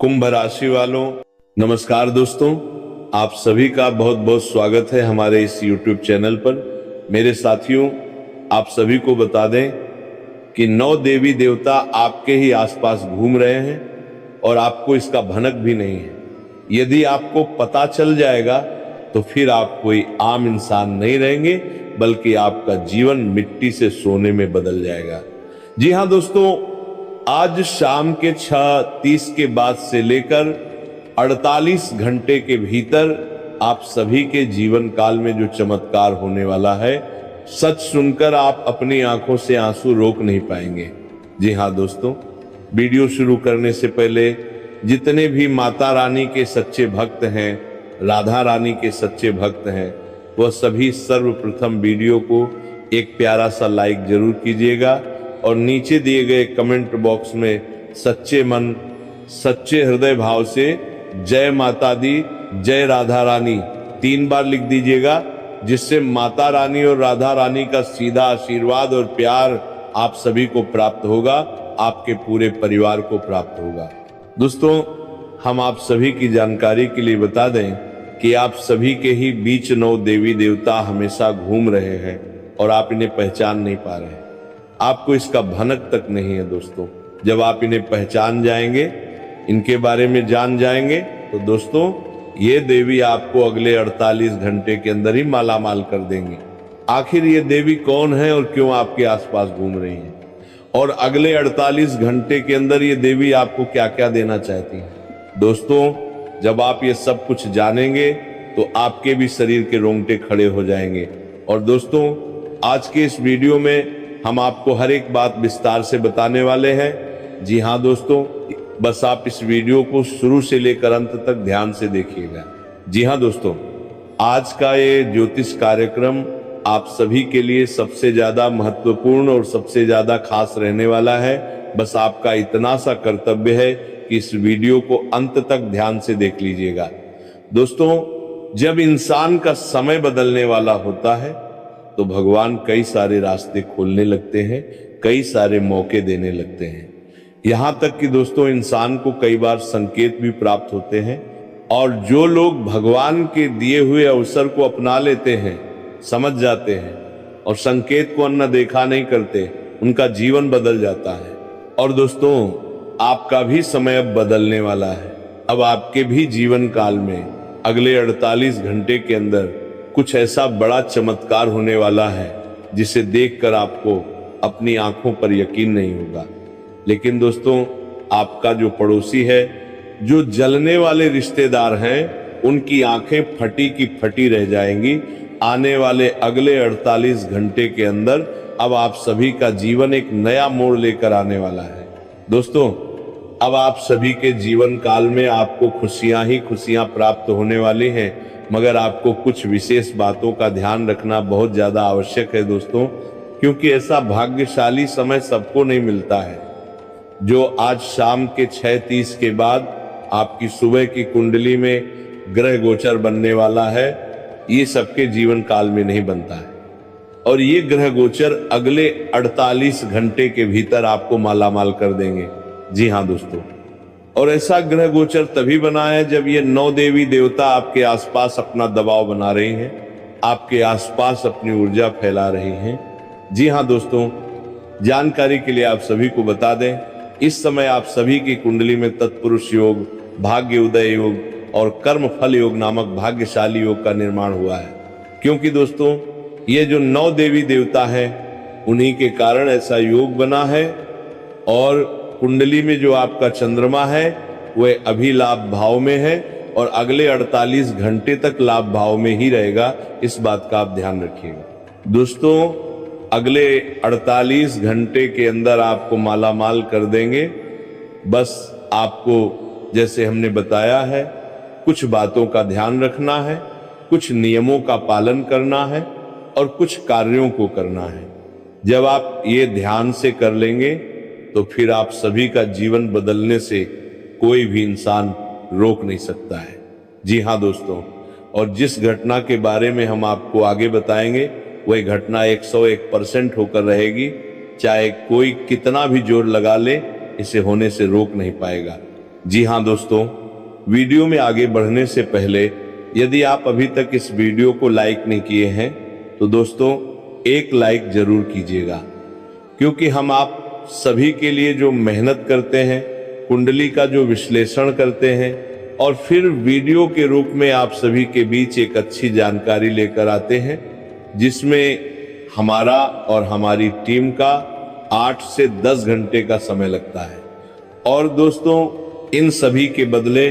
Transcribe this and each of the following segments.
कुंभ राशि वालों, नमस्कार दोस्तों। आप सभी का बहुत बहुत स्वागत है हमारे इस YouTube चैनल पर। मेरे साथियों, आप सभी को बता दें कि 9 देवी देवता आपके ही आसपास घूम रहे हैं और आपको इसका भनक भी नहीं है। यदि आपको पता चल जाएगा तो फिर आप कोई आम इंसान नहीं रहेंगे, बल्कि आपका जीवन मिट्टी से सोने में बदल जाएगा। जी हाँ दोस्तों, आज शाम के 6:30 के बाद से लेकर 48 घंटे के भीतर आप सभी के जीवन काल में जो चमत्कार होने वाला है, सच सुनकर आप अपनी आंखों से आंसू रोक नहीं पाएंगे। जी हाँ दोस्तों, वीडियो शुरू करने से पहले जितने भी माता रानी के सच्चे भक्त हैं, राधा रानी के सच्चे भक्त हैं, वह सभी सर्वप्रथम वीडियो को एक प्यारा सा लाइक जरूर कीजिएगा और नीचे दिए गए कमेंट बॉक्स में सच्चे मन सच्चे हृदय भाव से जय माता दी, जय राधा रानी 3 बार लिख दीजिएगा, जिससे माता रानी और राधा रानी का सीधा आशीर्वाद और प्यार आप सभी को प्राप्त होगा, आपके पूरे परिवार को प्राप्त होगा। दोस्तों, हम आप सभी की जानकारी के लिए बता दें कि आप सभी के ही बीच 9 देवी देवता हमेशा घूम रहे हैं और आप इन्हें पहचान नहीं पा रहे हैं। आपको इसका भनक तक नहीं है दोस्तों। जब आप इन्हें पहचान जाएंगे, इनके बारे में जान जाएंगे, तो दोस्तों ये देवी आपको अगले 48 घंटे के अंदर ही माला माल कर देंगी। आखिर ये देवी कौन है और क्यों आपके आसपास घूम रही है, और अगले 48 घंटे के अंदर ये देवी आपको क्या क्या देना चाहती है। दोस्तों, जब आप ये सब कुछ जानेंगे तो आपके भी शरीर के रोंगटे खड़े हो जाएंगे। और दोस्तों, आज के इस वीडियो में हम आपको हर एक बात विस्तार से बताने वाले हैं। जी हाँ दोस्तों, बस आप इस वीडियो को शुरू से लेकर अंत तक ध्यान से देखिएगा। जी हाँ दोस्तों, आज का ये ज्योतिष कार्यक्रम आप सभी के लिए सबसे ज्यादा महत्वपूर्ण और सबसे ज्यादा खास रहने वाला है। बस आपका इतना सा कर्तव्य है कि इस वीडियो को अंत तक ध्यान से देख लीजिएगा। दोस्तों, जब इंसान का समय बदलने वाला होता है तो भगवान कई सारे रास्ते खोलने लगते हैं, कई सारे मौके देने लगते हैं। यहां तक कि दोस्तों, इंसान को कई बार संकेत भी प्राप्त होते हैं, और जो लोग भगवान के दिए हुए अवसर को अपना लेते हैं, समझ जाते हैं और संकेत को अन्ना देखा नहीं करते, उनका जीवन बदल जाता है। और दोस्तों, आपका भी समय अब बदलने वाला है। अब आपके भी जीवन काल में अगले 48 घंटे के अंदर कुछ ऐसा बड़ा चमत्कार होने वाला है जिसे देखकर आपको अपनी आंखों पर यकीन नहीं होगा। लेकिन दोस्तों, आपका जो पड़ोसी है, जो जलने वाले रिश्तेदार हैं, उनकी आंखें फटी की फटी रह जाएंगी। आने वाले अगले 48 घंटे के अंदर अब आप सभी का जीवन एक नया मोड़ लेकर आने वाला है। दोस्तों, अब आप सभी के जीवन काल में आपको खुशियां ही खुशियां प्राप्त होने वाली हैं, मगर आपको कुछ विशेष बातों का ध्यान रखना बहुत ज्यादा आवश्यक है दोस्तों, क्योंकि ऐसा भाग्यशाली समय सबको नहीं मिलता है जो आज शाम के 6:30 के बाद आपकी सुबह की कुंडली में ग्रह गोचर बनने वाला है। ये सबके जीवन काल में नहीं बनता है, और ये ग्रह गोचर अगले 48 घंटे के भीतर आपको मालामाल कर देंगे। जी हाँ दोस्तों, और ऐसा ग्रह गोचर तभी बना है जब ये 9 देवी देवता आपके आसपास अपना दबाव बना रही हैं, आपके आसपास अपनी ऊर्जा फैला रही हैं। जी हाँ दोस्तों, जानकारी के लिए आप सभी को बता दें, इस समय आप सभी की कुंडली में तत्पुरुष योग, भाग्य उदय योग और कर्म फल योग नामक भाग्यशाली योग का निर्माण हुआ है। क्योंकि दोस्तों, ये जो 9 देवी देवता हैं, उन्हीं के कारण ऐसा योग बना है। और कुंडली में जो आपका चंद्रमा है वह अभी लाभ भाव में है और अगले 48 घंटे तक लाभ भाव में ही रहेगा। इस बात का आप ध्यान रखिएगा। दोस्तों, अगले 48 घंटे के अंदर आपको माला माल कर देंगे। बस आपको, जैसे हमने बताया है, कुछ बातों का ध्यान रखना है, कुछ नियमों का पालन करना है और कुछ कार्यों को करना है। जब आप ये ध्यान से कर लेंगे तो फिर आप सभी का जीवन बदलने से कोई भी इंसान रोक नहीं सकता है। जी हाँ दोस्तों, और जिस घटना के बारे में हम आपको आगे बताएंगे, वह घटना 101% होकर रहेगी। चाहे कोई कितना भी जोर लगा ले, इसे होने से रोक नहीं पाएगा। जी हाँ दोस्तों, वीडियो में आगे बढ़ने से पहले यदि आप अभी तक इस वीडियो को लाइक नहीं किए हैं तो दोस्तों एक लाइक जरूर कीजिएगा, क्योंकि हम आप सभी के लिए जो मेहनत करते हैं, कुंडली का जो विश्लेषण करते हैं और फिर वीडियो के रूप में आप सभी के बीच एक अच्छी जानकारी लेकर आते हैं, जिसमें हमारा और हमारी टीम का 8 से 10 घंटे का समय लगता है। और दोस्तों इन सभी के बदले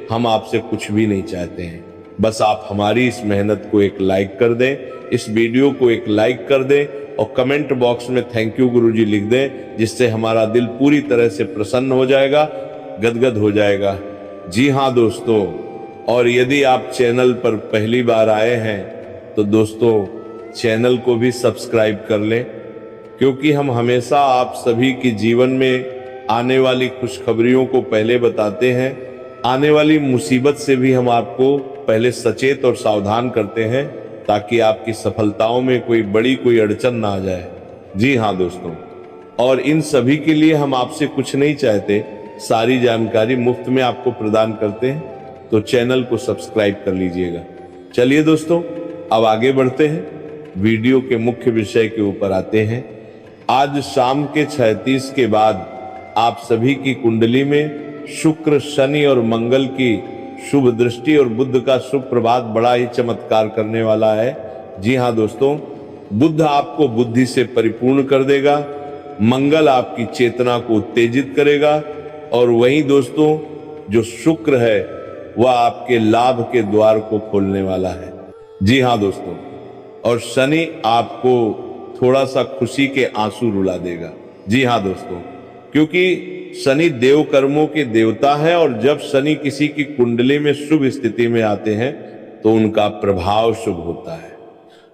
हम आपसे कुछ भी नहीं चाहते हैं, बस आप हमारी इस मेहनत को एक लाइक कर दें, इस वीडियो को एक लाइक कर दें और कमेंट बॉक्स में थैंक यू गुरुजी लिख दें, जिससे हमारा दिल पूरी तरह से प्रसन्न हो जाएगा, गदगद हो जाएगा। जी हाँ दोस्तों, और यदि आप चैनल पर पहली बार आए हैं तो दोस्तों चैनल को भी सब्सक्राइब कर लें, क्योंकि हम हमेशा आप सभी के जीवन में आने वाली खुशखबरियों को पहले बताते हैं, आने वाली मुसीबत से भी हम आपको पहले सचेत और सावधान करते हैं, ताकि आपकी सफलताओं में कोई अड़चन ना आ जाए। जी हाँ दोस्तों, और इन सभी के लिए हम आपसे कुछ नहीं चाहते, सारी जानकारी मुफ्त में आपको प्रदान करते हैं, तो चैनल को सब्सक्राइब कर लीजिएगा। चलिए दोस्तों अब आगे बढ़ते हैं, वीडियो के मुख्य विषय के ऊपर आते हैं। आज शाम के 36 के बाद आप सभी की कुंडली में शुक्र, शनि और मंगल की शुभ दृष्टि और बुध का शुभ प्रभात बड़ा ही चमत्कार करने वाला है। जी हाँ दोस्तों, बुध आपको बुद्धि से परिपूर्ण कर देगा, मंगल आपकी चेतना को उत्तेजित करेगा और वहीं दोस्तों जो शुक्र है वह आपके लाभ के द्वार को खोलने वाला है। जी हाँ दोस्तों, और शनि आपको थोड़ा सा खुशी के आंसू रुला देगा। जी हाँ दोस्तों, क्योंकि शनि देव कर्मों के देवता है और जब शनि किसी की कुंडली में शुभ स्थिति में आते हैं तो उनका प्रभाव शुभ होता है।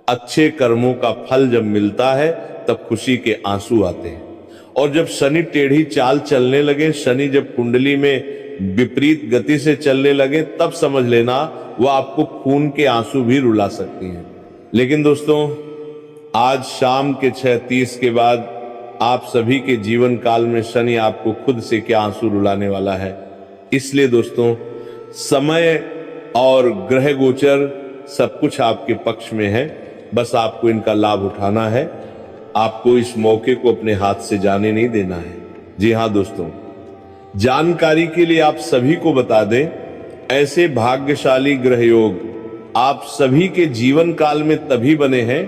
अच्छे कर्मों का फल जब मिलता है तब खुशी के आंसू आते हैं। और जब शनि टेढ़ी चाल चलने लगे, शनि जब कुंडली में विपरीत गति से चलने लगे, तब समझ लेना वह आपको खून के आंसू भी रुला सकती हैं। लेकिन दोस्तों आज शाम के 6:30 के बाद आप सभी के जीवन काल में शनि आपको खुद से क्या आंसू रुलाने वाला है। इसलिए दोस्तों समय और ग्रह गोचर सब कुछ आपके पक्ष में है, बस आपको इनका लाभ उठाना है, आपको इस मौके को अपने हाथ से जाने नहीं देना है। जी हाँ दोस्तों, जानकारी के लिए आप सभी को बता दें, ऐसे भाग्यशाली ग्रह योग आप सभी के जीवन काल में तभी बने हैं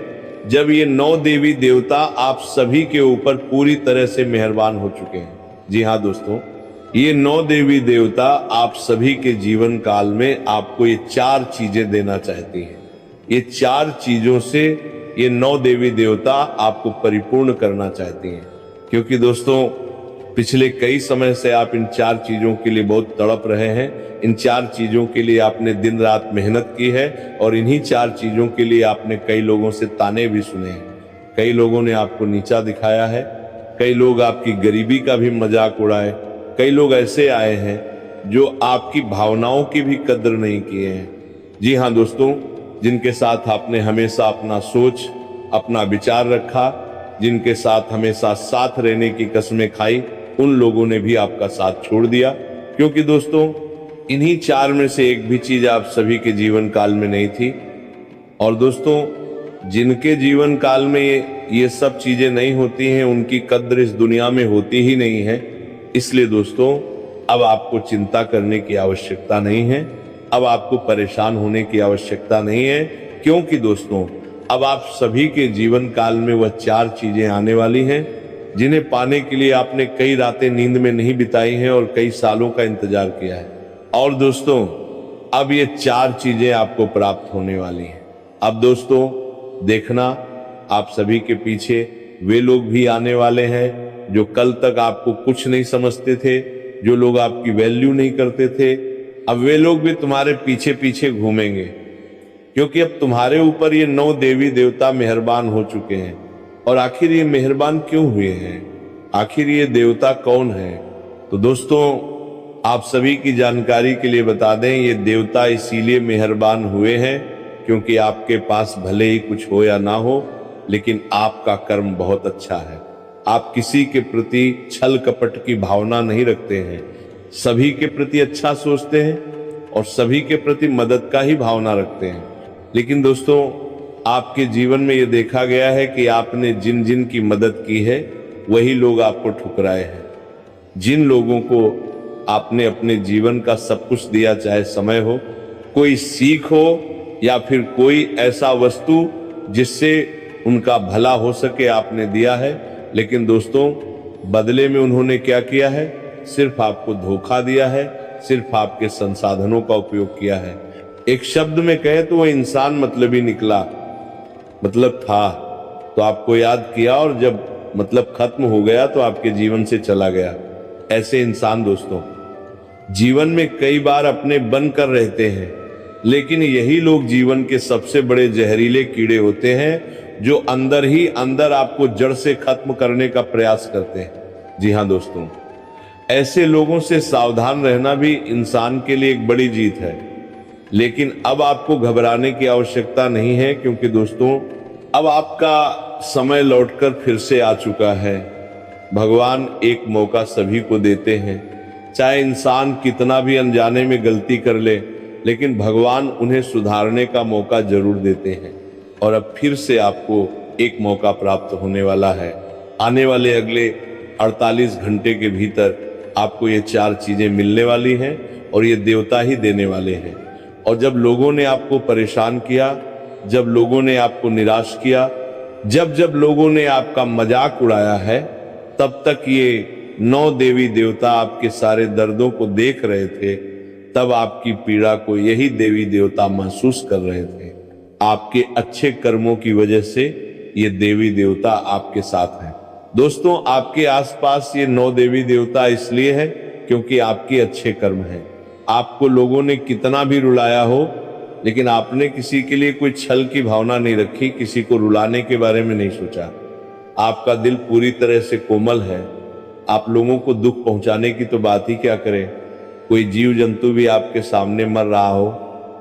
जब ये 9 देवी देवता आप सभी के ऊपर पूरी तरह से मेहरबान हो चुके हैं। जी हाँ दोस्तों, ये 9 देवी देवता आप सभी के जीवन काल में आपको ये 4 चीजें देना चाहती हैं। ये 4 चीजों से ये 9 देवी देवता आपको परिपूर्ण करना चाहती हैं, क्योंकि दोस्तों पिछले कई समय से आप इन 4 चीजों के लिए बहुत तड़प रहे हैं। इन 4 चीजों के लिए आपने दिन रात मेहनत की है और इन्हीं 4 चीजों के लिए आपने कई लोगों से ताने भी सुने हैं। कई लोगों ने आपको नीचा दिखाया है, कई लोग आपकी गरीबी का भी मजाक उड़ाए, कई लोग ऐसे आए हैं जो आपकी भावनाओं की भी कद्र नहीं किए हैं। जी हाँ दोस्तों, जिनके साथ आपने हमेशा अपना सोच, अपना विचार रखा, जिनके साथ हमेशा साथ रहने की कसमें खाई, उन लोगों ने भी आपका साथ छोड़ दिया, क्योंकि दोस्तों इन्हीं 4 में से एक भी चीज आप सभी के जीवन काल में नहीं थी। और दोस्तों जिनके जीवन काल में ये सब चीजें नहीं होती हैं, उनकी कद्र इस दुनिया में होती ही नहीं है। इसलिए दोस्तों अब आपको चिंता करने की आवश्यकता नहीं है, अब आपको परेशान होने की आवश्यकता नहीं है, क्योंकि दोस्तों अब आप सभी के जीवन काल में वह 4 चीजें आने वाली हैं जिन्हें पाने के लिए आपने कई रातें नींद में नहीं बिताई हैं और कई सालों का इंतजार किया है। और दोस्तों अब ये 4 चीजें आपको प्राप्त होने वाली हैं। अब दोस्तों देखना, आप सभी के पीछे वे लोग भी आने वाले हैं जो कल तक आपको कुछ नहीं समझते थे, जो लोग आपकी वैल्यू नहीं करते थे, अब वे लोग भी तुम्हारे पीछे पीछे घूमेंगे, क्योंकि अब तुम्हारे ऊपर ये 9 देवी देवता मेहरबान हो चुके हैं। और आखिर ये मेहरबान क्यों हुए हैं, आखिर ये देवता कौन है? तो दोस्तों आप सभी की जानकारी के लिए बता दें, ये देवता इसीलिए मेहरबान हुए हैं क्योंकि आपके पास भले ही कुछ हो या ना हो, लेकिन आपका कर्म बहुत अच्छा है। आप किसी के प्रति छल कपट की भावना नहीं रखते हैं, सभी के प्रति अच्छा सोचते हैं और सभी के प्रति मदद का ही भावना रखते हैं। लेकिन दोस्तों, आपके जीवन में यह देखा गया है कि आपने जिन जिन की मदद की है वही लोग आपको ठुकराए हैं। जिन लोगों को आपने अपने जीवन का सब कुछ दिया, चाहे समय हो, कोई सीख हो या फिर कोई ऐसा वस्तु जिससे उनका भला हो सके, आपने दिया है, लेकिन दोस्तों बदले में उन्होंने क्या किया है? सिर्फ आपको धोखा दिया है, सिर्फ आपके संसाधनों का उपयोग किया है। एक शब्द में कहे तो वह इंसान मतलबी निकला, मतलब था तो आपको याद किया और जब मतलब खत्म हो गया तो आपके जीवन से चला गया। ऐसे इंसान दोस्तों जीवन में कई बार अपने बन कर रहते हैं, लेकिन यही लोग जीवन के सबसे बड़े जहरीले कीड़े होते हैं जो अंदर ही अंदर आपको जड़ से खत्म करने का प्रयास करते हैं। जी हाँ दोस्तों, ऐसे लोगों से सावधान रहना भी इंसान के लिए एक बड़ी जीत है। लेकिन अब आपको घबराने की आवश्यकता नहीं है, क्योंकि दोस्तों अब आपका समय लौटकर फिर से आ चुका है। भगवान एक मौका सभी को देते हैं, चाहे इंसान कितना भी अनजाने में गलती कर ले, लेकिन भगवान उन्हें सुधारने का मौका जरूर देते हैं। और अब फिर से आपको एक मौका प्राप्त होने वाला है। आने वाले अगले 48 घंटे के भीतर आपको ये 4 चीजें मिलने वाली हैं और ये देवता ही देने वाले हैं। और जब लोगों ने आपको परेशान किया, जब लोगों ने आपको निराश किया, जब लोगों ने आपका मजाक उड़ाया है, तब तक ये 9 देवी देवता आपके सारे दर्दों को देख रहे थे। तब आपकी पीड़ा को यही देवी देवता महसूस कर रहे थे। आपके अच्छे कर्मों की वजह से ये देवी देवता आपके साथ हैं। दोस्तों, आपके आसपास ये 9 देवी देवता इसलिए है क्योंकि आपके अच्छे कर्म हैं। आपको लोगों ने कितना भी रुलाया हो, लेकिन आपने किसी के लिए कोई छल की भावना नहीं रखी, किसी को रुलाने के बारे में नहीं सोचा। आपका दिल पूरी तरह से कोमल है। आप लोगों को दुख पहुंचाने की तो बात ही क्या करें। कोई जीव जंतु भी आपके सामने मर रहा हो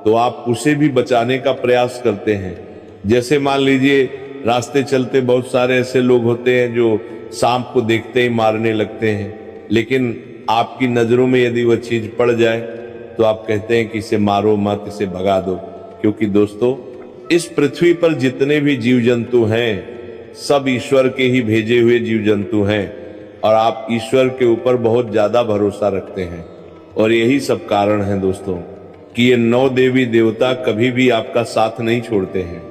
तो आप उसे भी बचाने का प्रयास करते हैं। जैसे मान लीजिए रास्ते चलते बहुत सारे ऐसे लोग होते हैं जो सांप को देखते ही मारने लगते हैं, लेकिन आपकी नजरों में यदि वह चीज पड़ जाए तो आप कहते हैं कि इसे मारो मत, इसे भगा दो। क्योंकि दोस्तों, इस पृथ्वी पर जितने भी जीव जंतु हैं सब ईश्वर के ही भेजे हुए जीव जंतु हैं और आप ईश्वर के ऊपर बहुत ज्यादा भरोसा रखते हैं। और यही सब कारण है दोस्तों कि ये 9 देवी देवता कभी भी आपका साथ नहीं छोड़ते हैं।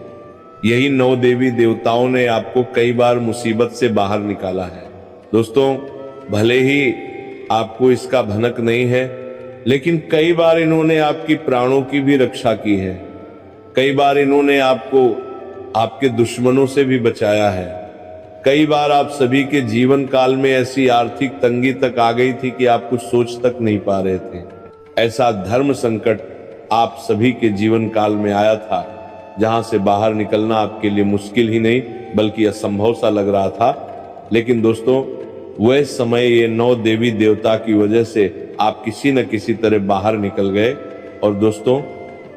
यही 9 देवी देवताओं ने आपको कई बार मुसीबत से बाहर निकाला है। दोस्तों, भले ही आपको इसका भनक नहीं है, लेकिन कई बार इन्होंने आपकी प्राणों की भी रक्षा की है। कई बार इन्होंने आपको आपके दुश्मनों से भी बचाया है। कई बार आप सभी के जीवन काल में ऐसी आर्थिक तंगी तक आ गई थी कि आप कुछ सोच तक नहीं पा रहे थे। ऐसा धर्म संकट आप सभी के जीवन काल में आया था जहां से बाहर निकलना आपके लिए मुश्किल ही नहीं बल्कि असंभव सा लग रहा था। लेकिन दोस्तों, वह समय ये 9 देवी देवता की वजह से आप किसी न किसी तरह बाहर निकल गए। और दोस्तों,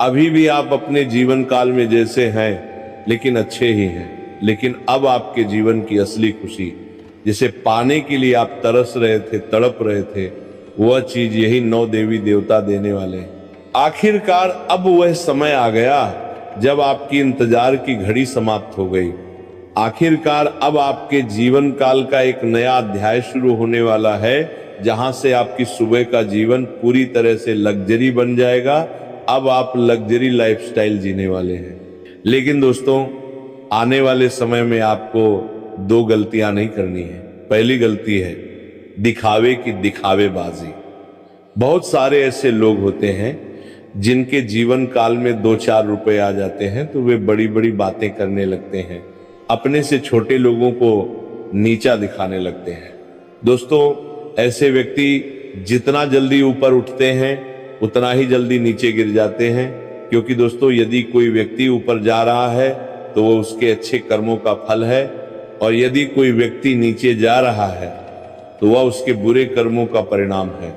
अभी भी आप अपने जीवन काल में जैसे हैं लेकिन अच्छे ही हैं। लेकिन अब आपके जीवन की असली खुशी, जिसे पाने के लिए आप तरस रहे थे, तड़प रहे थे, वह चीज यही 9 देवी देवता देने वाले हैं। आखिरकार अब वह समय आ गया जब आपकी इंतजार की घड़ी समाप्त हो गई। आखिरकार अब आपके जीवन काल का एक नया अध्याय शुरू होने वाला है, जहां से आपकी सुबह का जीवन पूरी तरह से लग्जरी बन जाएगा। अब आप लग्जरी लाइफस्टाइल जीने वाले हैं। लेकिन दोस्तों, आने वाले समय में आपको 2 गलतियां नहीं करनी है। पहली गलती है दिखावे की दिखावेबाजी। बहुत सारे ऐसे लोग होते हैं जिनके जीवन काल में 2-4 रुपए आ जाते हैं तो वे बड़ी बड़ी बातें करने लगते हैं, अपने से छोटे लोगों को नीचा दिखाने लगते हैं। दोस्तों, ऐसे व्यक्ति जितना जल्दी ऊपर उठते हैं उतना ही जल्दी नीचे गिर जाते हैं। क्योंकि दोस्तों, यदि कोई व्यक्ति ऊपर जा रहा है तो वो उसके अच्छे कर्मों का फल है, और यदि कोई व्यक्ति नीचे जा रहा है तो वह उसके बुरे कर्मों का परिणाम है।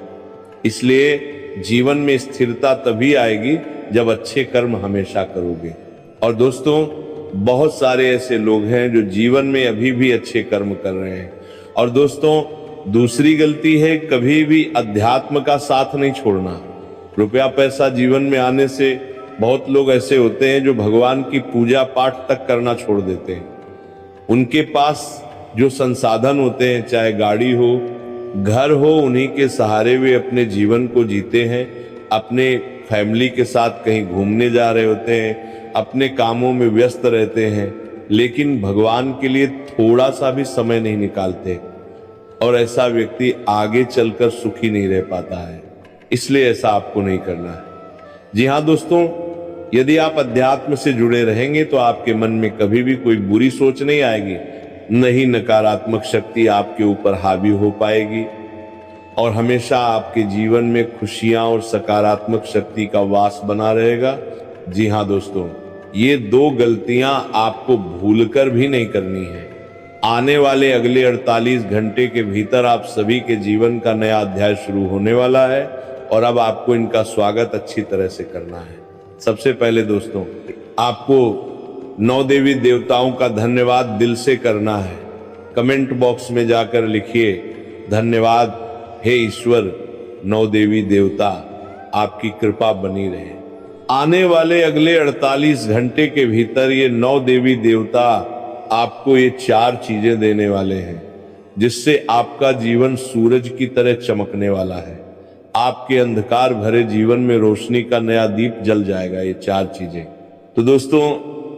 इसलिए जीवन में स्थिरता तभी आएगी जब अच्छे कर्म हमेशा करोगे। और दोस्तों, बहुत सारे ऐसे लोग हैं जो जीवन में अभी भी अच्छे कर्म कर रहे हैं। और दोस्तों, दूसरी गलती है कभी भी अध्यात्म का साथ नहीं छोड़ना। रुपया पैसा जीवन में आने से बहुत लोग ऐसे होते हैं जो भगवान की पूजा पाठ तक करना छोड़ देते हैं। उनके पास जो संसाधन होते हैं, चाहे गाड़ी हो, घर हो, उन्हीं के सहारे वे अपने जीवन को जीते हैं। अपने फैमिली के साथ कहीं घूमने जा रहे होते हैं, अपने कामों में व्यस्त रहते हैं, लेकिन भगवान के लिए थोड़ा सा भी समय नहीं निकालते, और ऐसा व्यक्ति आगे चलकर सुखी नहीं रह पाता है। इसलिए ऐसा आपको नहीं करना है। जी हाँ दोस्तों, यदि आप अध्यात्म से जुड़े रहेंगे तो आपके मन में कभी भी कोई बुरी सोच नहीं आएगी, न ही नकारात्मक शक्ति आपके ऊपर हावी हो पाएगी, और हमेशा आपके जीवन में खुशियां और सकारात्मक शक्ति का वास बना रहेगा। जी हाँ दोस्तों, ये दो गलतियां आपको भूलकर भी नहीं करनी है। आने वाले अगले 48 घंटे के भीतर आप सभी के जीवन का नया अध्याय शुरू होने वाला है, और अब आपको इनका स्वागत अच्छी तरह से करना है। सबसे पहले दोस्तों, आपको 9 देवी देवताओं का धन्यवाद दिल से करना है। कमेंट बॉक्स में जाकर लिखिए, धन्यवाद हे ईश्वर, 9 देवी देवता, आपकी कृपा बनी रहे। आने वाले अगले 48 घंटे के भीतर ये 9 देवी देवता आपको ये 4 चीजें देने वाले हैं, जिससे आपका जीवन सूरज की तरह चमकने वाला है। आपके अंधकार भरे जीवन में रोशनी का नया दीप जल जाएगा, ये 4 चीजें। तो दोस्तों,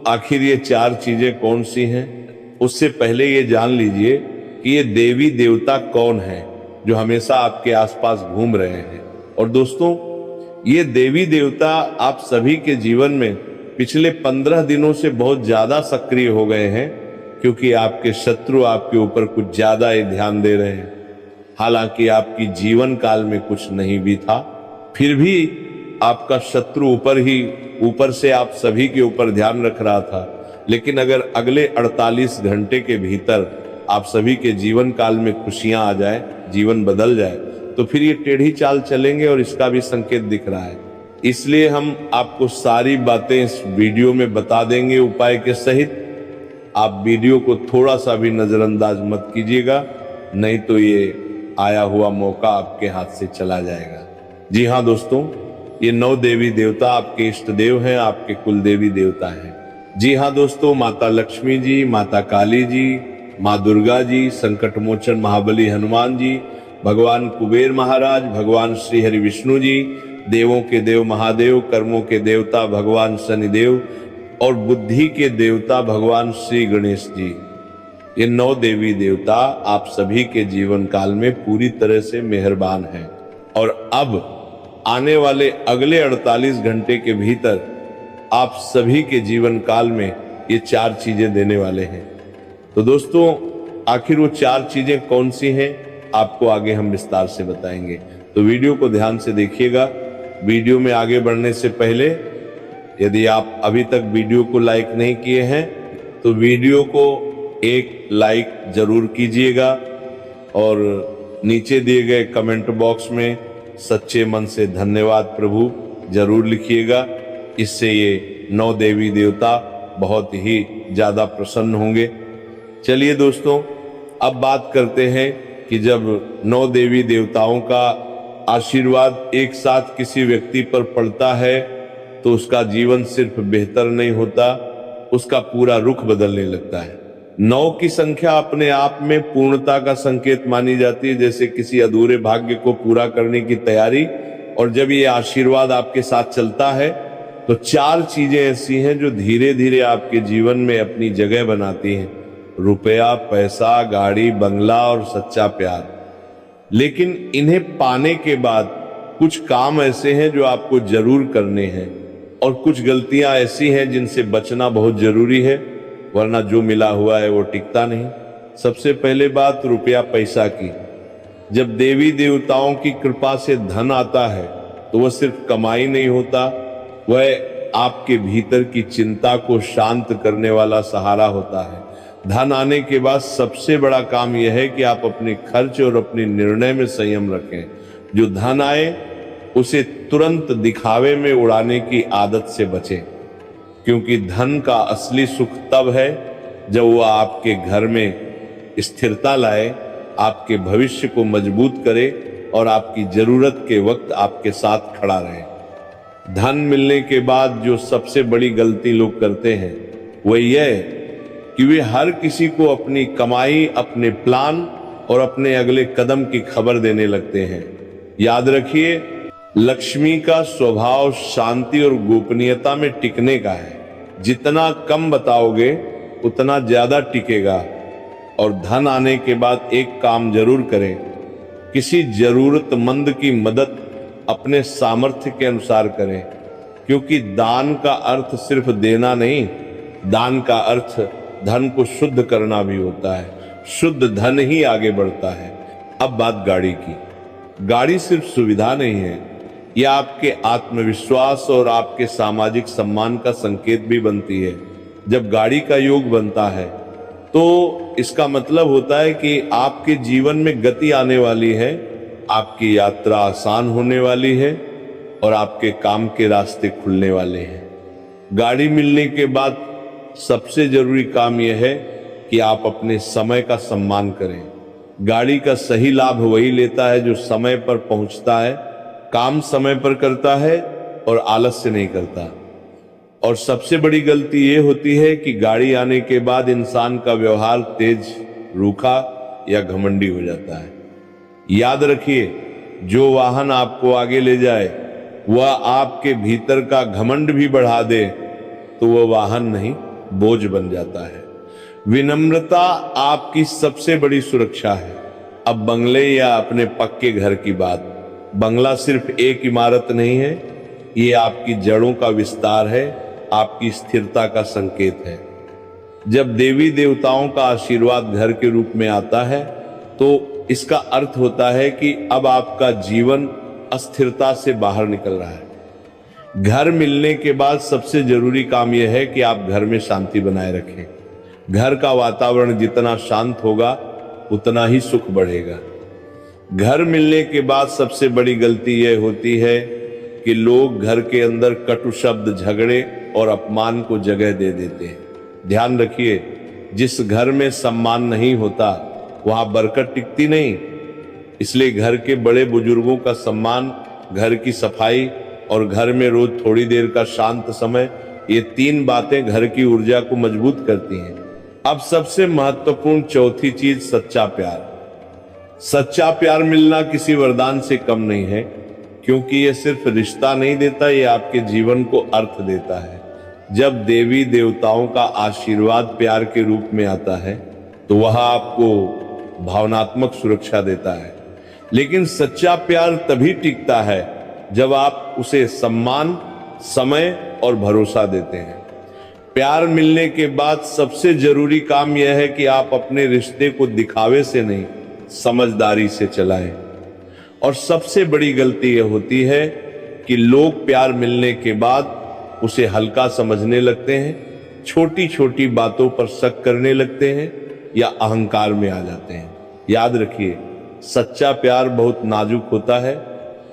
आखिर ये 4 चीजें कौन सी हैं? उससे पहले ये जान लीजिए कि ये देवी देवता कौन है जो हमेशा आपके आसपास घूम रहे हैं। और दोस्तों, ये देवी देवता आप सभी के जीवन में पिछले 15 दिनों से बहुत ज्यादा सक्रिय हो गए हैं, क्योंकि आपके शत्रु आपके ऊपर कुछ ज्यादा ही ध्यान दे रहे हैं। हालांकि आपकी जीवन काल में कुछ नहीं भी था, फिर भी आपका शत्रु ऊपर से आप सभी के ऊपर ध्यान रख रहा था। लेकिन अगर अगले 48 घंटे के भीतर आप सभी के जीवन काल में खुशियां आ जाए, जीवन बदल जाए, तो फिर ये टेढ़ी चाल चलेंगे, और इसका भी संकेत दिख रहा है। इसलिए हम आपको सारी बातें इस वीडियो में बता देंगे उपाय के सहित। आप वीडियो को थोड़ा सा भी नजरअंदाज मत कीजिएगा, नहीं तो ये आया हुआ मौका आपके हाथ से चला जाएगा। जी हाँ दोस्तों, ये 9 देवी देवता आपके इष्ट देव हैं, आपके कुल देवी देवता हैं। जी हाँ दोस्तों, माता लक्ष्मी जी, माता काली जी, माँ दुर्गा जी, संकट मोचन महाबली हनुमान जी, भगवान कुबेर महाराज, भगवान श्री हरि विष्णु जी, देवों के देव महादेव, कर्मों के देवता भगवान शनिदेव, और बुद्धि के देवता भगवान श्री गणेश जी। ये 9 देवी देवता आप सभी के जीवन काल में पूरी तरह से मेहरबान हैं, और अब आने वाले अगले 48 घंटे के भीतर आप सभी के जीवन काल में ये 4 चीजें देने वाले हैं। तो दोस्तों, आखिर वो 4 चीजें कौन सी हैं, आपको आगे हम विस्तार से बताएंगे। तो वीडियो को ध्यान से देखिएगा। वीडियो में आगे बढ़ने से पहले, यदि आप अभी तक वीडियो को लाइक नहीं किए हैं तो वीडियो को एक लाइक जरूर कीजिएगा, और नीचे दिए गए कमेंट बॉक्स में सच्चे मन से धन्यवाद प्रभु जरूर लिखिएगा। इससे ये 9 देवी देवता बहुत ही ज्यादा प्रसन्न होंगे। चलिए दोस्तों, अब बात करते हैं कि जब 9 देवी देवताओं का आशीर्वाद एक साथ किसी व्यक्ति पर पड़ता है तो उसका जीवन सिर्फ बेहतर नहीं होता, उसका पूरा रुख बदलने लगता है। 9 की संख्या अपने आप में पूर्णता का संकेत मानी जाती है, जैसे किसी अधूरे भाग्य को पूरा करने की तैयारी। और जब ये आशीर्वाद आपके साथ चलता है तो 4 चीजें ऐसी हैं जो धीरे धीरे आपके जीवन में अपनी जगह बनाती हैं: रुपया, पैसा, गाड़ी, बंगला और सच्चा प्यार। लेकिन इन्हें पाने के बाद कुछ काम ऐसे हैं जो आपको जरूर करने हैं, और कुछ गलतियां ऐसी हैं जिनसे बचना बहुत जरूरी है, वरना जो मिला हुआ है वो टिकता नहीं। सबसे पहले बात रुपया पैसा की। जब देवी देवताओं की कृपा से धन आता है तो वह सिर्फ कमाई नहीं होता, वह आपके भीतर की चिंता को शांत करने वाला सहारा होता है। धन आने के बाद सबसे बड़ा काम यह है कि आप अपने खर्च और अपने निर्णय में संयम रखें। जो धन आए उसे तुरंत दिखावे में उड़ाने की आदत से बचें, क्योंकि धन का असली सुख तब है जब वह आपके घर में स्थिरता लाए आपके भविष्य को मजबूत करे और आपकी जरूरत के वक्त आपके साथ खड़ा रहे। धन मिलने के बाद जो सबसे बड़ी गलती लोग करते हैं वह यह कि वे हर किसी को अपनी कमाई, अपने प्लान और अपने अगले कदम की खबर देने लगते हैं। याद रखिए, लक्ष्मी का स्वभाव शांति और गोपनीयता में टिकने का है। जितना कम बताओगे उतना ज्यादा टिकेगा। और धन आने के बाद एक काम जरूर करें, किसी जरूरतमंद की मदद अपने सामर्थ्य के अनुसार करें, क्योंकि दान का अर्थ सिर्फ देना नहीं, दान का अर्थ धन को शुद्ध करना भी होता है। शुद्ध धन ही आगे बढ़ता है। अब बात गाड़ी की। गाड़ी सिर्फ सुविधा नहीं है, यह आपके आत्मविश्वास और आपके सामाजिक सम्मान का संकेत भी बनती है। जब गाड़ी का योग बनता है तो इसका मतलब होता है कि आपके जीवन में गति आने वाली है, आपकी यात्रा आसान होने वाली है और आपके काम के रास्ते खुलने वाले हैं। गाड़ी मिलने के बाद सबसे जरूरी काम यह है कि आप अपने समय का सम्मान करें। गाड़ी का सही लाभ वही लेता है जो समय पर पहुंचता है, काम समय पर करता है और आलस्य नहीं करता। और सबसे बड़ी गलती ये होती है कि गाड़ी आने के बाद इंसान का व्यवहार तेज, रूखा या घमंडी हो जाता है। याद रखिए, जो वाहन आपको आगे ले जाए वह आपके भीतर का घमंड भी बढ़ा दे तो वह वाहन नहीं, बोझ बन जाता है। विनम्रता आपकी सबसे बड़ी सुरक्षा है। अब बंगले या अपने पक्के घर की बात। बंगला सिर्फ एक इमारत नहीं है, ये आपकी जड़ों का विस्तार है, आपकी स्थिरता का संकेत है। जब देवी देवताओं का आशीर्वाद घर के रूप में आता है तो इसका अर्थ होता है कि अब आपका जीवन अस्थिरता से बाहर निकल रहा है। घर मिलने के बाद सबसे जरूरी काम यह है कि आप घर में शांति बनाए रखें। घर का वातावरण जितना शांत होगा उतना ही सुख बढ़ेगा। घर मिलने के बाद सबसे बड़ी गलती यह होती है कि लोग घर के अंदर कटु शब्द, झगड़े और अपमान को जगह दे देते हैं। ध्यान रखिए, जिस घर में सम्मान नहीं होता वहां बरकत टिकती नहीं। इसलिए घर के बड़े बुजुर्गों का सम्मान, घर की सफाई और घर में रोज थोड़ी देर का शांत समय, ये तीन बातें घर की ऊर्जा को मजबूत करती हैं। अब सबसे महत्वपूर्ण चौथी चीज, सच्चा प्यार। सच्चा प्यार मिलना किसी वरदान से कम नहीं है, क्योंकि यह सिर्फ रिश्ता नहीं देता, यह आपके जीवन को अर्थ देता है। जब देवी देवताओं का आशीर्वाद प्यार के रूप में आता है तो वह आपको भावनात्मक सुरक्षा देता है। लेकिन सच्चा प्यार तभी टिकता है जब आप उसे सम्मान, समय और भरोसा देते हैं। प्यार मिलने के बाद सबसे जरूरी काम यह है कि आप अपने रिश्ते को दिखावे से नहीं, समझदारी से चलाएं। और सबसे बड़ी गलती यह होती है कि लोग प्यार मिलने के बाद उसे हल्का समझने लगते हैं, छोटी छोटी बातों पर शक करने लगते हैं या अहंकार में आ जाते हैं। याद रखिए, सच्चा प्यार बहुत नाजुक होता है,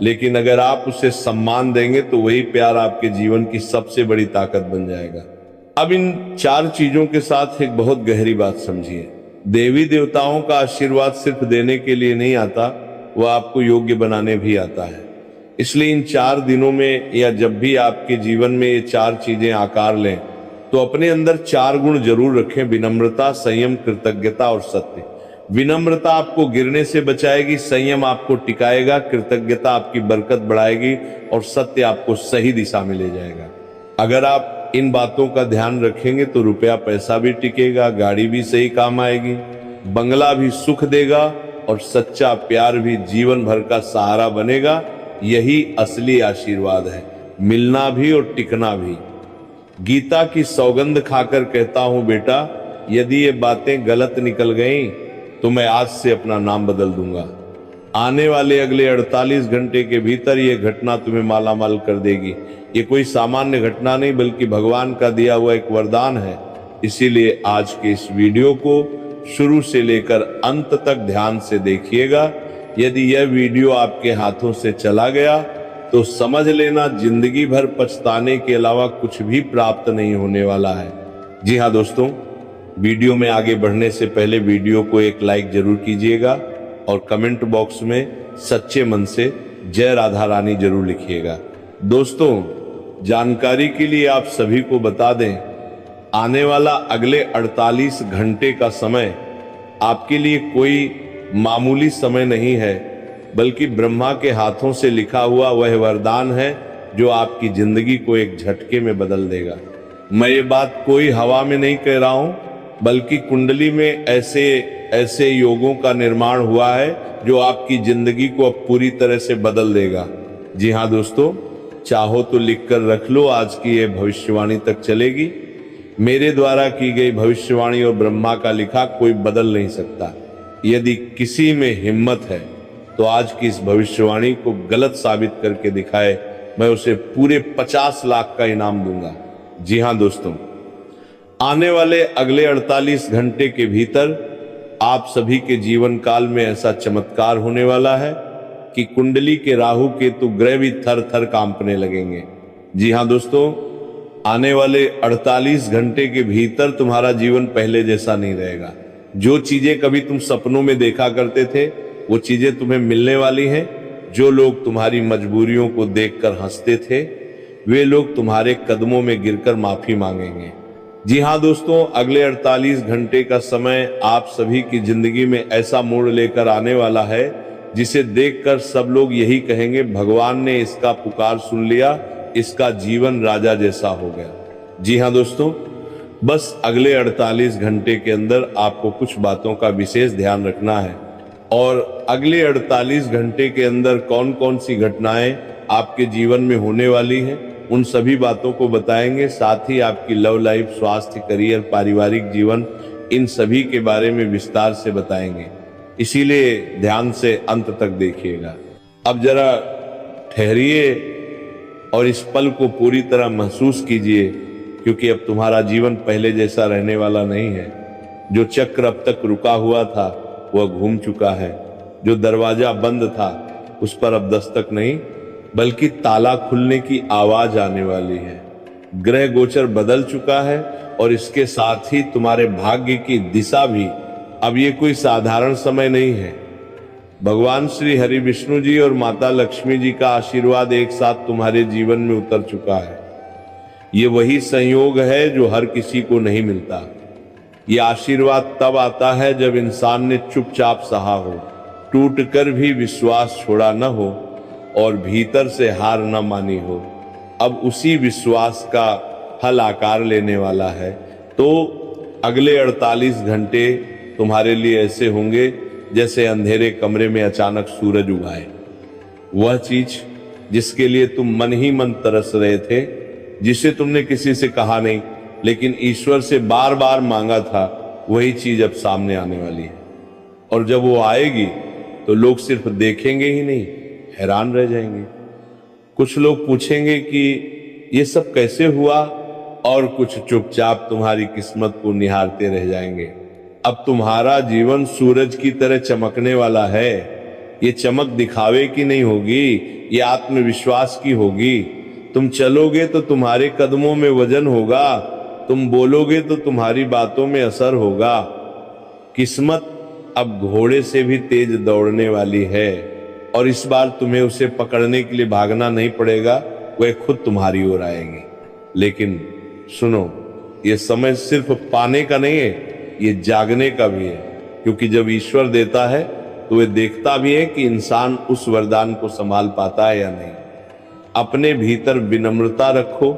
लेकिन अगर आप उसे सम्मान देंगे तो वही प्यार आपके जीवन की सबसे बड़ी ताकत बन जाएगा। अब इन चार चीजों के साथ एक बहुत गहरी बात समझिए। देवी देवताओं का आशीर्वाद सिर्फ देने के लिए नहीं आता, वह आपको योग्य बनाने भी आता है। इसलिए इन 4 दिनों में या जब भी आपके जीवन में ये 4 चीजें आकार लें तो अपने अंदर 4 गुण जरूर रखें: विनम्रता, संयम, कृतज्ञता और सत्य। विनम्रता आपको गिरने से बचाएगी, संयम आपको टिकाएगा, कृतज्ञता आपकी बरकत बढ़ाएगी और सत्य आपको सही दिशा में ले जाएगा। अगर आप इन बातों का ध्यान रखेंगे तो रुपया पैसा भी टिकेगा, गाड़ी भी सही काम आएगी, बंगला भी सुख देगा और सच्चा प्यार भी जीवन भर का सहारा बनेगा। यही असली आशीर्वाद है, मिलना भी और टिकना भी। गीता की सौगंध खाकर कहता हूं बेटा, यदि ये बातें गलत निकल गईं तो मैं आज से अपना नाम बदल दूंगा। आने वाले अगले 48 घंटे के भीतर ये घटना तुम्हें मालामाल कर देगी। ये कोई सामान्य घटना नहीं बल्कि भगवान का दिया हुआ एक वरदान है। इसीलिए आज के इस वीडियो को शुरू से लेकर अंत तक ध्यान से देखिएगा। यदि यह वीडियो आपके हाथों से चला गया तो समझ लेना जिंदगी भर पछताने के अलावा कुछ भी प्राप्त नहीं होने वाला है। जी हाँ दोस्तों, वीडियो में आगे बढ़ने से पहले वीडियो को एक लाइक जरूर कीजिएगा और कमेंट बॉक्स में सच्चे मन से जय राधा रानी जरूर लिखिएगा। दोस्तों, जानकारी के लिए आप सभी को बता दें, आने वाला अगले 48 घंटे का समय आपके लिए कोई मामूली समय नहीं है, बल्कि ब्रह्मा के हाथों से लिखा हुआ वह वरदान है जो आपकी जिंदगी को एक झटके में बदल देगा। मैं ये बात कोई हवा में नहीं कह रहा हूं, बल्कि कुंडली में ऐसे ऐसे योगों का निर्माण हुआ है जो आपकी जिंदगी को अब पूरी तरह से बदल देगा। जी हाँ दोस्तों, चाहो तो लिख कर रख लो, आज की ये भविष्यवाणी तक चलेगी। मेरे द्वारा की गई भविष्यवाणी और ब्रह्मा का लिखा कोई बदल नहीं सकता। यदि किसी में हिम्मत है तो आज की इस भविष्यवाणी को गलत साबित करके दिखाए, मैं उसे पूरे 50 लाख का इनाम दूंगा। जी हाँ दोस्तों, आने वाले अगले 48 घंटे के भीतर आप सभी के जीवन काल में ऐसा चमत्कार होने वाला है कि कुंडली के राहु केतु ग्रह भी थर थर कांपने लगेंगे। जी हाँ दोस्तों, आने वाले 48 घंटे के भीतर तुम्हारा जीवन पहले जैसा नहीं रहेगा। जो चीजें कभी तुम सपनों में देखा करते थे वो चीजें तुम्हें मिलने वाली हैं। जो लोग तुम्हारी मजबूरियों को देखकर हंसते थे वे लोग तुम्हारे कदमों में गिरकर माफी मांगेंगे। जी हाँ दोस्तों, अगले 48 घंटे का समय आप सभी की जिंदगी में ऐसा मोड़ लेकर आने वाला है जिसे देखकर सब लोग यही कहेंगे, भगवान ने इसका पुकार सुन लिया, इसका जीवन राजा जैसा हो गया। जी हाँ दोस्तों, बस अगले 48 घंटे के अंदर आपको कुछ बातों का विशेष ध्यान रखना है और अगले 48 घंटे के अंदर कौन कौन सी घटनाएं आपके जीवन में होने वाली हैं उन सभी बातों को बताएंगे। साथ ही आपकी लव लाइफ, स्वास्थ्य, करियर, पारिवारिक जीवन, इन सभी के बारे में विस्तार से बताएंगे। इसीलिए ध्यान से अंत तक देखिएगा। अब जरा ठहरिए और इस पल को पूरी तरह महसूस कीजिए, क्योंकि अब तुम्हारा जीवन पहले जैसा रहने वाला नहीं है। जो चक्र अब तक रुका हुआ था वह घूम चुका है। जो दरवाजा बंद था उस पर अब दस्तक नहीं बल्कि ताला खुलने की आवाज आने वाली है। ग्रह गोचर बदल चुका है और इसके साथ ही तुम्हारे भाग्य की दिशा भी। अब ये कोई साधारण समय नहीं है। भगवान श्री हरि विष्णु जी और माता लक्ष्मी जी का आशीर्वाद एक साथ तुम्हारे जीवन में उतर चुका है। ये वही संयोग है जो हर किसी को नहीं मिलता। ये आशीर्वाद तब आता है जब इंसान ने चुपचाप सहा हो, टूटकर भी विश्वास छोड़ा न हो और भीतर से हार न मानी हो। अब उसी विश्वास का फल आकार लेने वाला है। तो अगले 48 घंटे तुम्हारे लिए ऐसे होंगे जैसे अंधेरे कमरे में अचानक सूरज उगाए। वह चीज जिसके लिए तुम मन ही मन तरस रहे थे, जिसे तुमने किसी से कहा नहीं लेकिन ईश्वर से बार बार मांगा था, वही चीज अब सामने आने वाली है। और जब वो आएगी तो लोग सिर्फ देखेंगे ही नहीं, हैरान रह जाएंगे। कुछ लोग पूछेंगे कि ये सब कैसे हुआ, और कुछ चुपचाप तुम्हारी किस्मत को निहारते रह जाएंगे। अब तुम्हारा जीवन सूरज की तरह चमकने वाला है। ये चमक दिखावे की नहीं होगी, ये आत्मविश्वास की होगी। तुम चलोगे तो तुम्हारे कदमों में वजन होगा, तुम बोलोगे तो तुम्हारी बातों में असर होगा। किस्मत अब घोड़े से भी तेज दौड़ने वाली है और इस बार तुम्हें उसे पकड़ने के लिए भागना नहीं पड़ेगा, वह खुद तुम्हारी ओर आएगी। लेकिन सुनो, ये समय सिर्फ पाने का नहीं है, ये जागने का भी है। क्योंकि जब ईश्वर देता है तो वह देखता भी है कि इंसान उस वरदान को संभाल पाता है या नहीं। अपने भीतर विनम्रता रखो,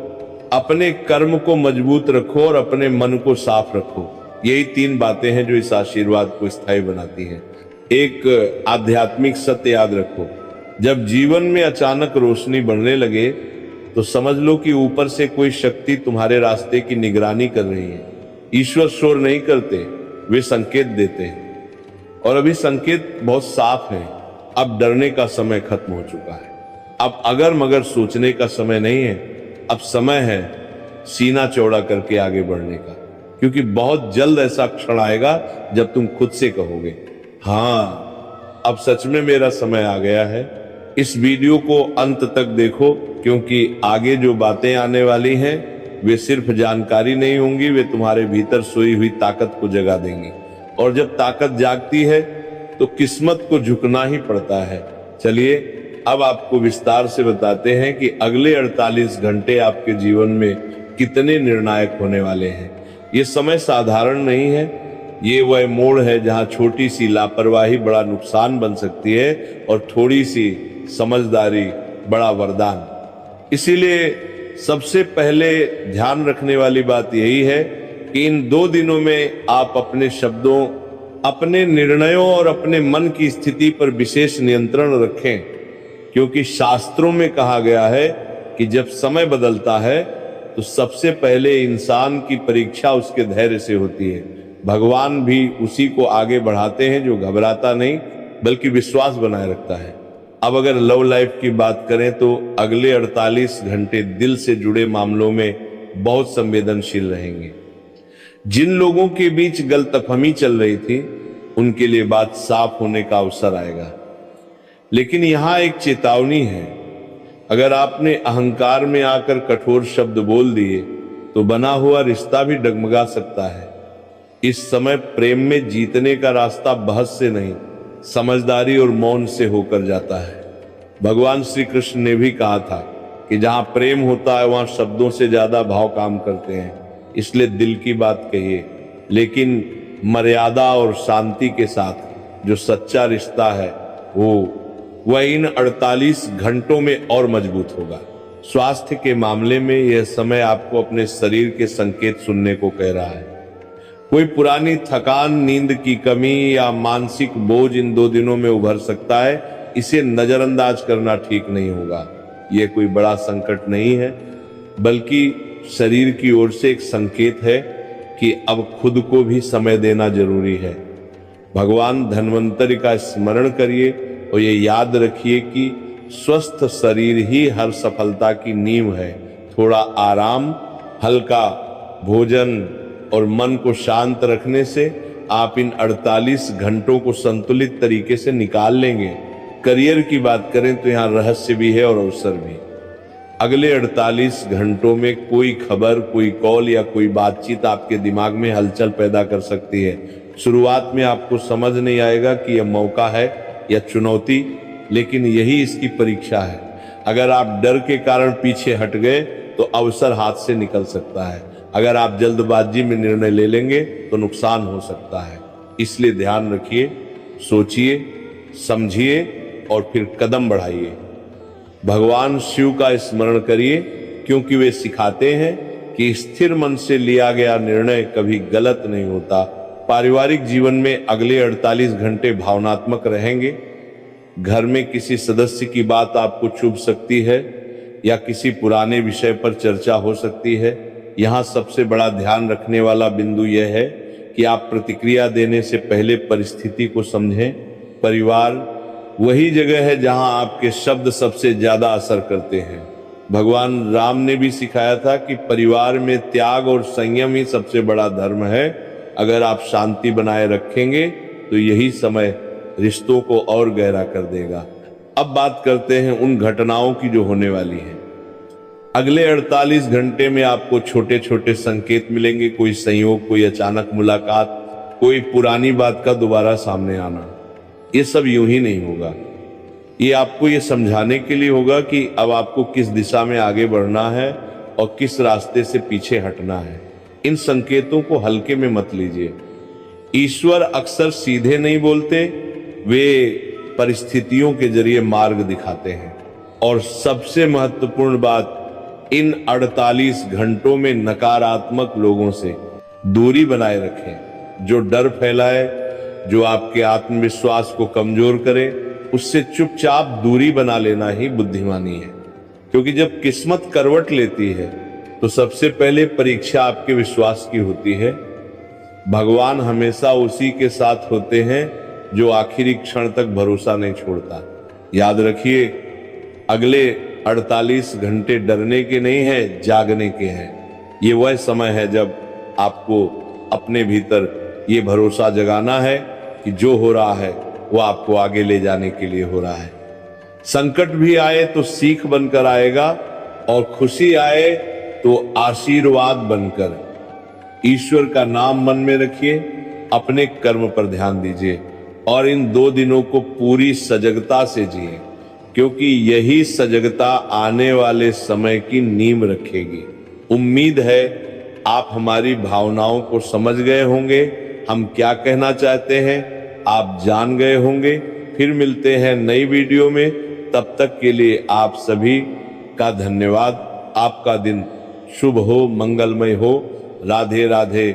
अपने कर्म को मजबूत रखो और अपने मन को साफ रखो। यही 3 बातें हैं जो इस आशीर्वाद को स्थायी बनाती हैं। एक आध्यात्मिक सत्य याद रखो, जब जीवन में अचानक रोशनी बढ़ने लगे तो समझ लो कि ऊपर से कोई शक्ति तुम्हारे रास्ते की निगरानी कर रही है। ईश्वर शोर नहीं करते, वे संकेत देते हैं और अभी संकेत बहुत साफ है। अब डरने का समय खत्म हो चुका है। अब अगर मगर सोचने का समय नहीं है, अब समय है सीना चौड़ा करके आगे बढ़ने का। क्योंकि बहुत जल्द ऐसा क्षण आएगा जब तुम खुद से कहोगे, हाँ अब सच में मेरा समय आ गया है। इस वीडियो को अंत तक देखो, क्योंकि आगे जो बातें आने वाली हैं वे सिर्फ जानकारी नहीं होंगी, वे तुम्हारे भीतर सोई हुई ताकत को जगा देंगी। और जब ताकत जागती है तो किस्मत को झुकना ही पड़ता है। चलिए अब आपको विस्तार से बताते हैं कि अगले 48 घंटे आपके जीवन में कितने निर्णायक होने वाले हैं। ये समय साधारण नहीं है। ये वह मोड़ है जहां छोटी सी लापरवाही बड़ा नुकसान बन सकती है और थोड़ी सी समझदारी बड़ा वरदान। इसीलिए सबसे पहले ध्यान रखने वाली बात यही है कि इन 2 दिनों में आप अपने शब्दों, अपने निर्णयों और अपने मन की स्थिति पर विशेष नियंत्रण रखें, क्योंकि शास्त्रों में कहा गया है कि जब समय बदलता है तो सबसे पहले इंसान की परीक्षा उसके धैर्य से होती है। भगवान भी उसी को आगे बढ़ाते हैं जो घबराता नहीं बल्कि विश्वास बनाए रखता है। अब अगर लव लाइफ की बात करें तो अगले 48 घंटे दिल से जुड़े मामलों में बहुत संवेदनशील रहेंगे। जिन लोगों के बीच गलतफहमी चल रही थी उनके लिए बात साफ होने का अवसर आएगा। लेकिन यहां एक चेतावनी है, अगर आपने अहंकार में आकर कठोर शब्द बोल दिए तो बना हुआ रिश्ता भी डगमगा सकता है। इस समय प्रेम में जीतने का रास्ता बहस से नहीं, समझदारी और मौन से होकर जाता है। भगवान श्री कृष्ण ने भी कहा था कि जहां प्रेम होता है वहां शब्दों से ज्यादा भाव काम करते हैं। इसलिए दिल की बात कहिए, लेकिन मर्यादा और शांति के साथ। जो सच्चा रिश्ता है वह इन 48 घंटों में और मजबूत होगा। स्वास्थ्य के मामले में यह समय आपको अपने शरीर के संकेत सुनने को कह रहा है। कोई पुरानी थकान, नींद की कमी या मानसिक बोझ इन 2 दिनों में उभर सकता है। इसे नजरअंदाज करना ठीक नहीं होगा। यह कोई बड़ा संकट नहीं है, बल्कि शरीर की ओर से एक संकेत है कि अब खुद को भी समय देना जरूरी है। भगवान धन्वंतरि का स्मरण करिए और ये याद रखिए कि स्वस्थ शरीर ही हर सफलता की नींव है। थोड़ा आराम, हल्का भोजन और मन को शांत रखने से आप इन 48 घंटों को संतुलित तरीके से निकाल लेंगे। करियर की बात करें तो यहाँ रहस्य भी है और अवसर भी। अगले 48 घंटों में कोई खबर, कोई कॉल या कोई बातचीत आपके दिमाग में हलचल पैदा कर सकती है। शुरुआत में आपको समझ नहीं आएगा कि यह मौका है या चुनौती, लेकिन यही इसकी परीक्षा है। अगर आप डर के कारण पीछे हट गए तो अवसर हाथ से निकल सकता है। अगर आप जल्दबाजी में निर्णय ले लेंगे तो नुकसान हो सकता है। इसलिए ध्यान रखिए, सोचिए, समझिए और फिर कदम बढ़ाइए। भगवान शिव का स्मरण करिए, क्योंकि वे सिखाते हैं कि स्थिर मन से लिया गया निर्णय कभी गलत नहीं होता। पारिवारिक जीवन में अगले 48 घंटे भावनात्मक रहेंगे। घर में किसी सदस्य की बात आपको चुभ सकती है या किसी पुराने विषय पर चर्चा हो सकती है। यहाँ सबसे बड़ा ध्यान रखने वाला बिंदु यह है कि आप प्रतिक्रिया देने से पहले परिस्थिति को समझें। परिवार वही जगह है जहां आपके शब्द सबसे ज्यादा असर करते हैं। भगवान राम ने भी सिखाया था कि परिवार में त्याग और संयम ही सबसे बड़ा धर्म है। अगर आप शांति बनाए रखेंगे तो यही समय रिश्तों को और गहरा कर देगा। अब बात करते हैं उन घटनाओं की जो होने वाली है। अगले 48 घंटे में आपको छोटे छोटे संकेत मिलेंगे। कोई संयोग, कोई अचानक मुलाकात, कोई पुरानी बात का दोबारा सामने आना। ये सब यूं ही नहीं होगा। ये आपको ये समझाने के लिए होगा कि अब आपको किस दिशा में आगे बढ़ना है और किस रास्ते से पीछे हटना है। इन संकेतों को हल्के में मत लीजिए। ईश्वर अक्सर सीधे नहीं बोलते, वे परिस्थितियों के जरिए मार्ग दिखाते हैं। और सबसे महत्वपूर्ण बात, इन 48 घंटों में नकारात्मक लोगों से दूरी बनाए रखें। जो डर फैलाए, जो आपके आत्मविश्वास को कमजोर करे, उससे चुपचाप दूरी बना लेना ही बुद्धिमानी है। क्योंकि जब किस्मत करवट लेती है तो सबसे पहले परीक्षा आपके विश्वास की होती है। भगवान हमेशा उसी के साथ होते हैं जो आखिरी क्षण तक भरोसा नहीं छोड़ता। याद रखिए, अगले 48 घंटे डरने के नहीं हैं, जागने के हैं। ये वह समय है जब आपको अपने भीतर ये भरोसा जगाना है कि जो हो रहा है वो आपको आगे ले जाने के लिए हो रहा है। संकट भी आए तो सीख बनकर आएगा और खुशी आए तो आशीर्वाद बनकर। ईश्वर का नाम मन में रखिए, अपने कर्म पर ध्यान दीजिए और इन 2 दिनों को पूरी सजगता से जिएं, क्योंकि यही सजगता आने वाले समय की नींव रखेगी। उम्मीद है आप हमारी भावनाओं को समझ गए होंगे, हम क्या कहना चाहते हैं आप जान गए होंगे। फिर मिलते हैं नई वीडियो में, तब तक के लिए आप सभी का धन्यवाद। आपका दिन शुभ हो, मंगलमय हो। राधे राधे।